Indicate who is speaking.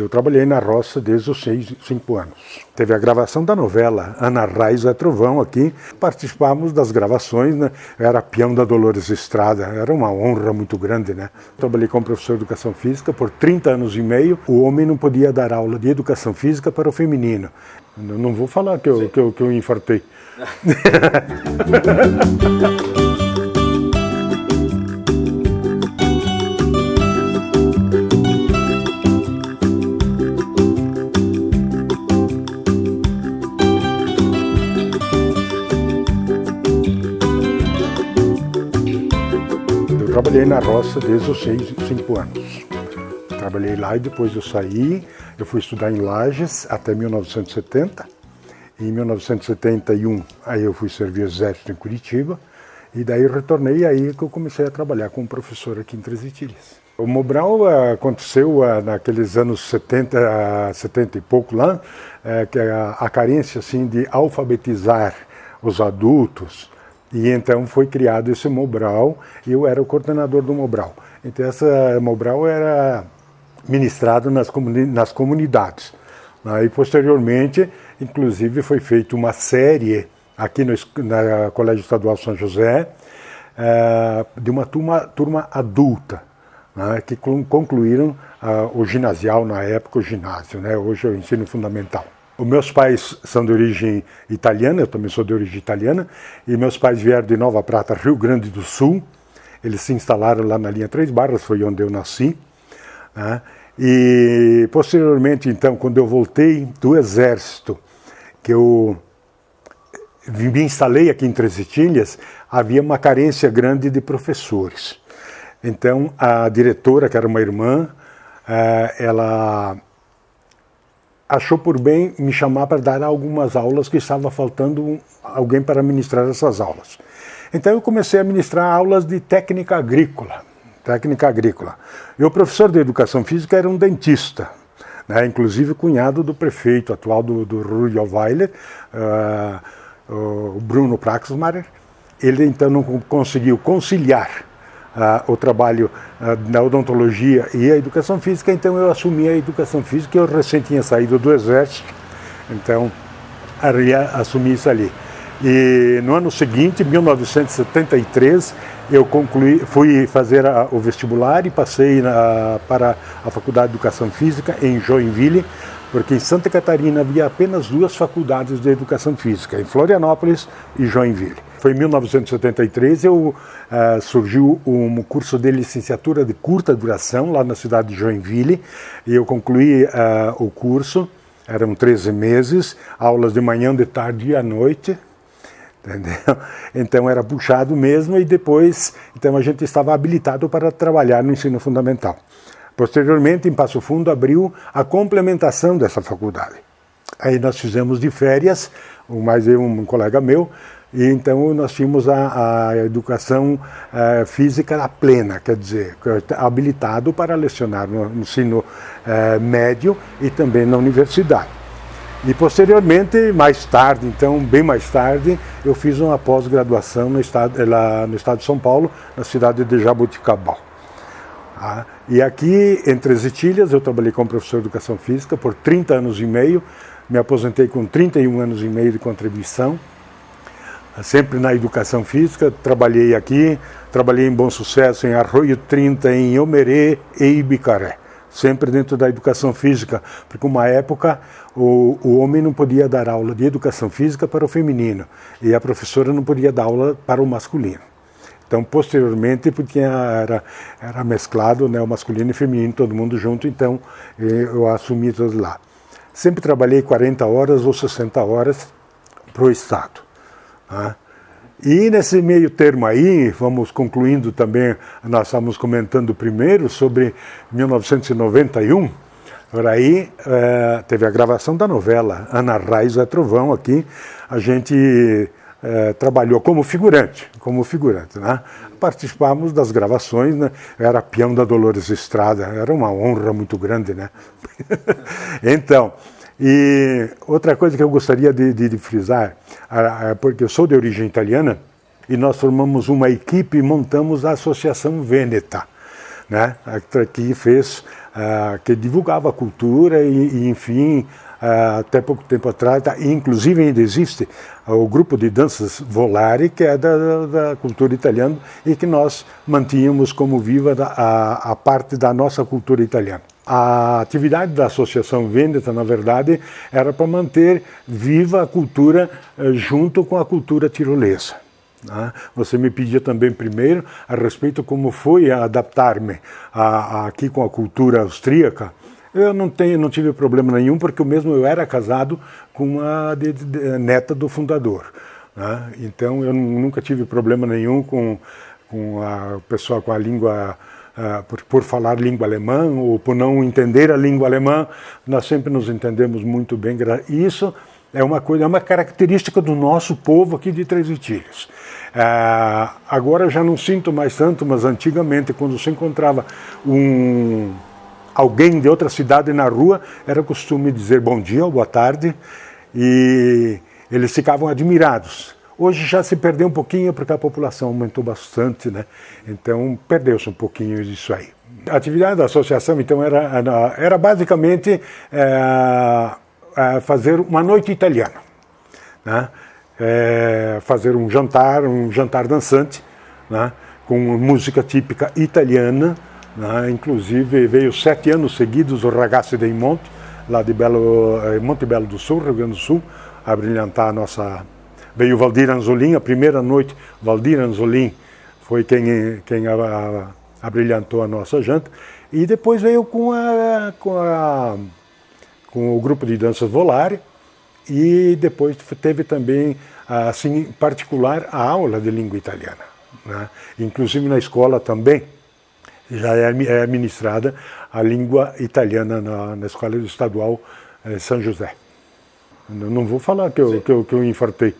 Speaker 1: Eu trabalhei na roça desde os 5 anos. Teve a gravação da novela Ana Raiz é Trovão aqui. Participávamos das gravações, né? Eu era peão da Dolores Estrada, era uma honra muito grande, né? Trabalhei como professor de educação física por 30 anos e meio. O homem não podia dar aula de educação física para o feminino. Eu não vou falar que eu infartei. Eu trabalhei na roça desde os 5 anos. Trabalhei lá e depois eu saí, eu fui estudar em Lages até 1970. Em 1971, aí eu fui servir exército em Curitiba, e daí eu retornei, aí que eu comecei a trabalhar como professor aqui em Três Itilhas. O Mobral aconteceu naqueles anos 70 e pouco lá, que a carência assim, de alfabetizar os adultos, e então foi criado esse Mobral, e eu era o coordenador do Mobral. Então essa Mobral era ministrado nas comunidades. Aí posteriormente, inclusive, foi feita uma série aqui no Colégio Estadual São José, de uma turma adulta, né, que concluíram o ginasial, na época o ginásio, né, hoje é o ensino fundamental. Os meus pais são de origem italiana, eu também sou de origem italiana, e meus pais vieram de Nova Prata, Rio Grande do Sul. Eles se instalaram lá na linha Três Barras, foi onde eu nasci, né? E posteriormente, então, quando eu voltei do exército, que eu me instalei aqui em Três Itilhas, havia uma carência grande de professores. Então, a diretora, que era uma irmã, ela achou por bem me chamar para dar algumas aulas, que estava faltando alguém para ministrar essas aulas. Então, eu comecei a ministrar aulas de técnica agrícola. E o professor de educação física era um dentista, né? Inclusive cunhado do prefeito atual do Rudolf Weiler, o Bruno Praxmarer. Ele então não conseguiu conciliar o trabalho na odontologia e a educação física, então eu assumi a educação física. Eu recém tinha saído do exército, então assumi isso ali. E no ano seguinte, 1973, eu fui fazer o vestibular e passei para a Faculdade de Educação Física em Joinville, porque em Santa Catarina havia apenas 2 faculdades de Educação Física, em Florianópolis e Joinville. Foi em 1973 surgiu um curso de licenciatura de curta duração lá na cidade de Joinville, e eu concluí o curso, eram 13 meses, aulas de manhã, de tarde e à noite. Entendeu? Então era puxado mesmo, e depois então a gente estava habilitado para trabalhar no ensino fundamental. Posteriormente, em Passo Fundo, abriu a complementação dessa faculdade. Aí nós fizemos de férias, mais eu e um colega meu, e então nós tínhamos a educação física plena, quer dizer, habilitado para lecionar no ensino médio e também na universidade. E posteriormente, mais tarde, então, bem mais tarde, eu fiz uma pós-graduação no estado de São Paulo, na cidade de Jaboticabal. E aqui, em Três Itilhas, eu trabalhei como professor de educação física por 30 anos e meio, me aposentei com 31 anos e meio de contribuição, sempre na educação física. Trabalhei aqui, trabalhei em Bom Sucesso, em Arroio 30, em Omerê e Ibicaré. Sempre dentro da educação física, porque uma época o homem não podia dar aula de educação física para o feminino, e a professora não podia dar aula para o masculino. Então, posteriormente, porque era mesclado, né, o masculino e o feminino, todo mundo junto, então eu assumi tudo lá. Sempre trabalhei 40 horas ou 60 horas para o Estado, né? E nesse meio termo aí, vamos concluindo também, nós estávamos comentando primeiro sobre 1991, por aí teve a gravação da novela Ana Raiz é Trovão aqui, a gente trabalhou como figurante, né? Participávamos das gravações, né? Eu era peão da Dolores Estrada, era uma honra muito grande, né? Então, e outra coisa que eu gostaria de frisar, porque eu sou de origem italiana, e nós formamos uma equipe e montamos a Associação Vêneta. né, que fez, que divulgava a cultura e enfim, até pouco tempo atrás, inclusive ainda existe o grupo de danças Volare, que é da cultura italiana e que nós mantínhamos como viva a parte da nossa cultura italiana. A atividade da Associação Vendita, na verdade, era para manter viva a cultura junto com a cultura tirolesa. Você me pedia também primeiro a respeito como foi adaptar-me aqui com a cultura austríaca. Eu não tive problema nenhum, porque eu era casado com a neta do fundador, né? Então eu nunca tive problema nenhum com a pessoa com a língua, por falar língua alemã ou por não entender a língua alemã. Nós sempre nos entendemos muito bem. Isso é uma característica do nosso povo aqui de Três Itilhas. Agora eu já não sinto mais tanto, mas antigamente, quando se encontrava alguém de outra cidade na rua, era costume dizer bom dia ou boa tarde, e eles ficavam admirados. Hoje já se perdeu um pouquinho, porque a população aumentou bastante, né? Então perdeu-se um pouquinho disso aí. A atividade da associação, então, era basicamente fazer uma noite italiana, né? Fazer um jantar dançante, né? Com música típica italiana. Inclusive veio 7 anos seguidos o Ragazzi dei Monti, lá de Monte Belo do Sul, Rio Grande do Sul, a brilhantar a nossa... Veio o Valdir Anzolin, a primeira noite, Valdir Anzolin foi quem abrilhantou a nossa janta, e depois veio com o grupo de danças Volare, e depois teve também, assim, em particular, a aula de língua italiana, né? Inclusive na escola também, já é ministrada a língua italiana na Escola Estadual São José. Não vou falar que eu infartei.